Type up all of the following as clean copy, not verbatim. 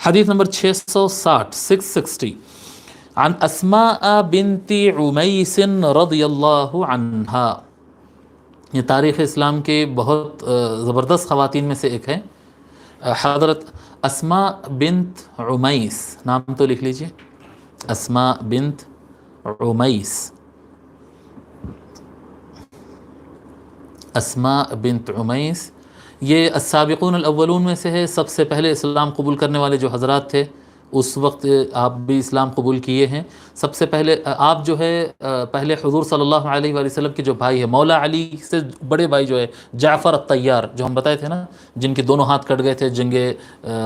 حدیث نمبر 660 660 عن اسماء بنت عمیس رضی اللہ عنہا. یہ تاریخ اسلام کے بہت زبردست خواتین میں سے ایک ہے، حضرت اسماء بنت عمیس. نام تو لکھ لیجئے، اسماء بنت عمیس. اسماء بنت عمیس یہ السابقون الاولون میں سے ہے. سب سے پہلے اسلام قبول کرنے والے جو حضرات تھے اس وقت آپ بھی اسلام قبول کیے ہیں. سب سے پہلے آپ جو ہے پہلے حضور صلی اللہ علیہ وآلہ وسلم کے جو بھائی ہے، مولا علی سے بڑے بھائی جو ہے جعفر الطیار، جو ہم بتائے تھے نا، جن کے دونوں ہاتھ کٹ گئے تھے جنگ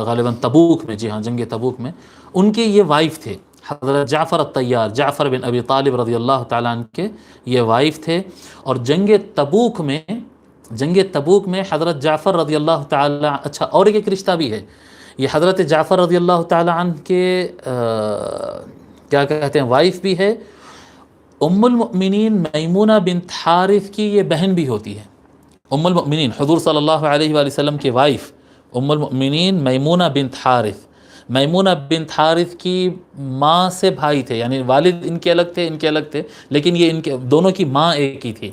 غالباً تبوک میں، جی ہاں جنگ تبوک میں، ان کے یہ وائف تھے حضرت جعفر الطیار، جعفر بن ابی طالب رضی اللہ تعالیٰ عنہ کے یہ وائف تھے. اور جنگ تبوک میں حضرت جعفر رضی اللہ تعالیٰ، اچھا اور ایک رشتہ بھی ہے، یہ حضرت جعفر رضی اللہ تعالیٰ عنہ کے کیا کہتے ہیں وائف بھی ہے. ام المؤمنین میمونہ بنت حارث کی یہ بہن بھی ہوتی ہے. ام المؤمنین حضور صلی اللہ علیہ وآلہ وسلم کے وائف ام المؤمنین میمونہ بنت حارث. میمونہ بنت حارث کی ماں سے بھائی تھے، یعنی والد ان کے الگ تھے لیکن یہ ان کے دونوں کی ماں ایک ہی تھی.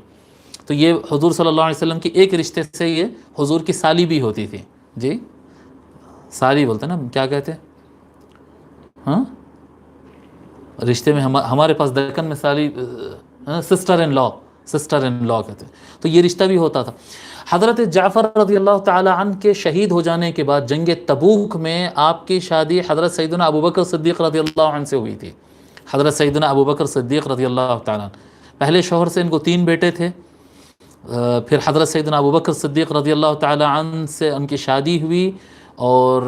تو یہ حضور صلی اللہ علیہ وسلم کی ایک رشتے سے یہ حضور کی سالی بھی ہوتی تھی. جی سالی بولتے ہیں نا، کیا کہتے ہیں ہاں رشتے میں ہمارے پاس دکن میں سالی سسٹر ان لا کہتے ہیں. تو یہ رشتہ بھی ہوتا تھا. حضرت جعفر رضی اللہ تعالی عنہ کے شہید ہو جانے کے بعد جنگ تبوک میں آپ کی شادی حضرت سیدنا ابوبکر صدیق رضی اللہ عنہ سے ہوئی تھی. حضرت سیدنا ابوبکر صدیق رضی اللہ تعالی عنہ پہلے شوہر سے ان کو 3 بیٹے تھے. پھر حضرت سیدنا ابوبکر صدیق رضی اللہ تعالی عنہ سے ان کی شادی ہوئی اور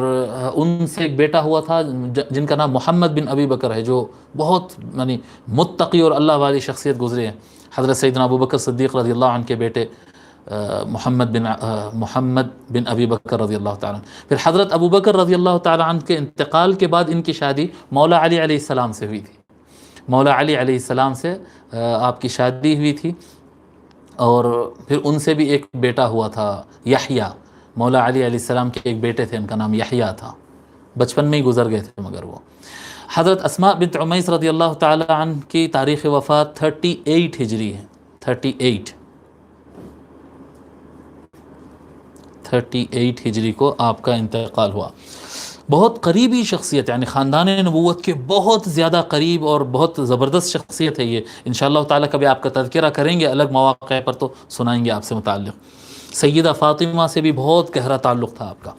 ان سے ایک بیٹا ہوا تھا جن کا نام محمد بن ابی بکر ہے، جو بہت یعنی متقی اور اللہ والی شخصیت گزرے ہیں. حضرت سیدنا ابوبکر صدیق رضی اللہ عنہ کے بیٹے محمد بن ابی بکر رضی اللہ تعالیٰ عنہ. پھر حضرت ابوبکر رضی اللہ تعالیٰ عنہ کے انتقال کے بعد ان کی شادی مولا علی علیہ السلام سے ہوئی تھی. مولا علی علیہ السلام سے آپ کی شادی ہوئی تھی اور پھر ان سے بھی ایک بیٹا ہوا تھا یحییٰ. مولا علی علیہ السلام کے ایک بیٹے تھے، ان کا نام یحییٰ تھا. بچپن میں ہی گزر گئے تھے مگر وہ. حضرت اسماء بنت عمیس رضی اللہ تعالی عنہ کی تاریخ وفات 38 ہجری ہے. 38 ہجری کو آپ کا انتقال ہوا. بہت قریبی شخصیت، یعنی خاندان نبوت کے بہت زیادہ قریب اور بہت زبردست شخصیت ہے یہ. انشاءاللہ تعالی کبھی آپ کا تذکرہ کریں گے الگ مواقع پر تو سنائیں گے آپ سے متعلق. سیدہ فاطمہ سے بھی بہت گہرا تعلق تھا آپ کا.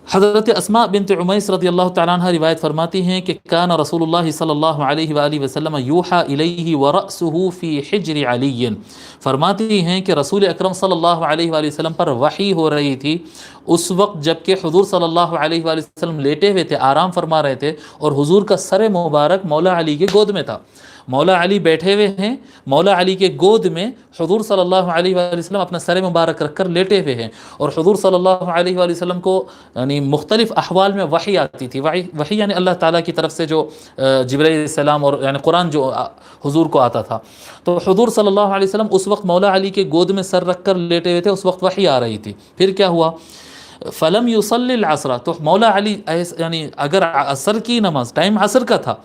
حضرت اسماء بنت عمیس رضی اللہ تعالیٰ عنہ روایت فرماتی ہیں کہ کان رسول اللہ صلی اللہ علیہ وآلہ وسلم یوحى الیہ ورأسہ فی حجر علی. فرماتی ہیں کہ رسول اکرم صلی اللہ علیہ وآلہ وسلم پر وحی ہو رہی تھی اس وقت جب کہ حضور صلی اللہ علیہ وآلہ وسلم لیٹے ہوئے تھے، آرام فرما رہے تھے، اور حضور کا سر مبارک مولا علی کے گود میں تھا. مولا علی بیٹھے ہوئے ہیں، مولا علی کے گود میں حضور صلی اللہ علیہ وآلہ وسلم اپنا سر مبارک رکھ کر لیٹے ہوئے ہیں، اور حضور صلی اللہ علیہ وآلہ وسلم کو یعنی مختلف احوال میں وحی آتی تھی. وحی یعنی اللہ تعالیٰ کی طرف سے جو جبرائیل علیہ السلام اور یعنی قرآن جو حضور کو آتا تھا. تو حضور صلی اللہ علیہ وسلم اس وقت مولا علی کے گود میں سر رکھ کر لیٹے ہوئے تھے، اس وقت وحی آ رہی تھی. پھر کیا ہوا؟ فلم یصلی العصر. تو مولا علی یعنی اگر عصر کی نماز، ٹائم عصر کا تھا،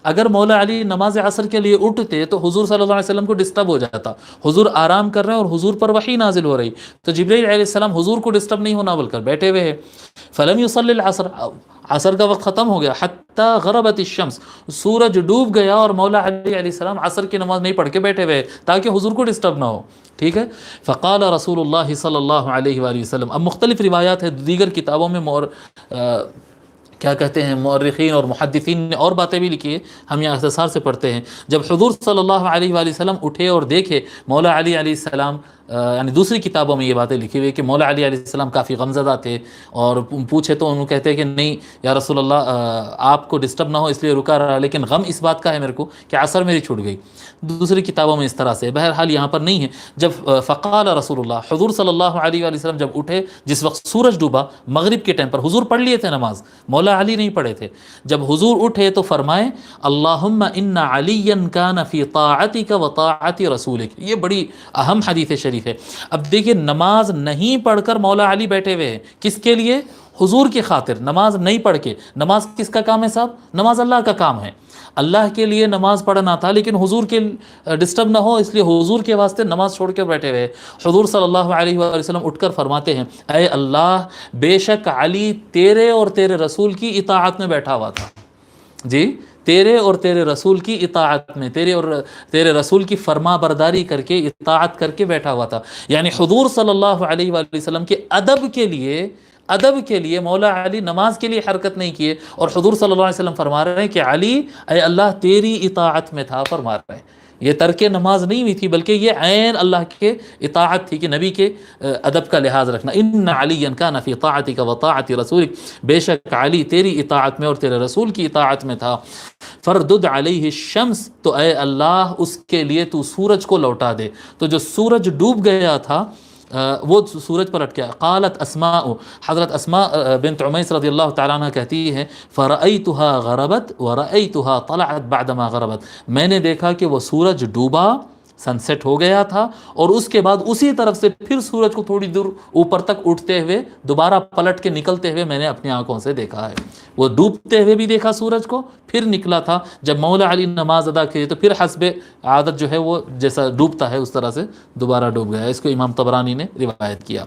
اگر مولا علی نماز عصر کے لیے اٹھتے تو حضور صلی اللہ علیہ وسلم کو ڈسٹرب ہو جاتا. حضور آرام کر رہے ہیں اور حضور پر وحی نازل ہو رہی، تو جبرائیل علیہ السلام حضور کو ڈسٹرب نہیں ہونا بول کر بیٹھے ہوئے ہیں. فلم یصلی العصر. عصر کا وقت ختم ہو گیا. حتی غربت الشمس. سورج ڈوب گیا اور مولا علی علیہ السلام عصر کی نماز نہیں پڑھ کے بیٹھے ہوئے تاکہ حضور کو ڈسٹرب نہ ہو. ٹھیک ہے. فقال رسول اللہ صلی اللہ علیہ وآلہ وسلم. اب مختلف روایات ہیں دیگر کتابوں میں، کیا کہتے ہیں مورخین اور محدثین نے اور باتیں بھی لکھی ہے، ہم یہاں اختصار سے پڑھتے ہیں. جب حضور صلی اللہ علیہ وآلہ وسلم اٹھے اور دیکھے مولا علی علیہ السلام، یعنی دوسری کتابوں میں یہ باتیں لکھی ہوئی کہ مولا علی علیہ السلام کافی غمزدہ تھے، اور پوچھے تو انہوں کہتے ہیں کہ نہیں یا رسول اللہ آپ کو ڈسٹرب نہ ہو اس لیے رکا رہا، لیکن غم اس بات کا ہے میرے کو کہ عصر میری چھوٹ گئی. دوسری کتابوں میں اس طرح سے، بہرحال یہاں پر نہیں ہے. جب فقال رسول اللہ، حضور صلی اللہ علیہ وآلہ وسلم جب اٹھے جس وقت سورج ڈوبا مغرب کے ٹائم پر، حضور پڑھ لیے تھے نماز، مولا علی نہیں پڑھے تھے. جب حضور اٹھے تو فرمائے اللہم ان علیا کان فی طاعتک و طاعت رسولک. یہ بڑی اہم حدیث شریف ہے. اب دیکھیے نماز نہیں پڑھ کر مولا علی بیٹھے ہوئے ہیں، کس کے لیے؟ حضور کی خاطر نماز نہیں پڑھ کے، نماز کس کا کام ہے صاحب؟ نماز اللہ کا کام ہے، اللہ کے لیے نماز پڑھنا تھا، لیکن حضور کے ڈسٹرب نہ ہو اس لیے حضور کے واسطے نماز چھوڑ کے بیٹھے ہوئے۔ حضور صلی اللہ علیہ وآلہ وسلم اٹھ کر فرماتے ہیں، اے اللہ، بے شک علی تیرے اور تیرے رسول کی اطاعت میں بیٹھا ہوا تھا، جی تیرے اور تیرے رسول کی اطاعت میں، تیرے اور تیرے رسول کی فرما برداری کر کے، اطاعت کر کے بیٹھا ہوا تھا۔ یعنی حضور صلی اللہ علیہ وآلہ وسلم کے ادب کے لیے مولا علی نماز کے لیے حرکت نہیں کیے، اور حضور صلی اللہ علیہ وسلم فرما رہے ہیں کہ علی اے اللہ تیری اطاعت میں تھا، فرما رہے ہیں۔ یہ ترک نماز نہیں ہوئی تھی، بلکہ یہ عین اللہ کے اطاعت تھی کہ نبی کے ادب کا لحاظ رکھنا۔ ان علی کان فی طاعتک و طاعت رسولک، بے شک علی تیری اطاعت میں اور تیرے رسول کی اطاعت میں تھا۔ فردد علیہ الشمس، تو اے اللہ اس کے لیے تو سورج کو لوٹا دے۔ تو جو سورج ڈوب گیا تھا وہ سورج پلٹ گیا۔ قالت اسماء، حضرت اسماء بنت عمیس رضی اللہ تعالیٰ عنہ کہتی ہے، فرأیتها غربت ورأیتها طلعت بعدما غربت، میں نے دیکھا کہ وہ سورج ڈوبا، سن سیٹ ہو گیا تھا، اور اس کے بعد اسی طرف سے پھر سورج کو تھوڑی دور اوپر تک اٹھتے ہوئے دوبارہ پلٹ کے نکلتے ہوئے میں نے اپنی آنکھوں سے دیکھا ہے۔ وہ ڈوبتے ہوئے بھی دیکھا سورج کو، پھر نکلا تھا۔ جب مولا علی نماز ادا کی تو پھر حسب عادت جو ہے وہ جیسا ڈوبتا ہے اس طرح سے دوبارہ ڈوب گیا۔ اس کو امام طبرانی نے روایت کیا۔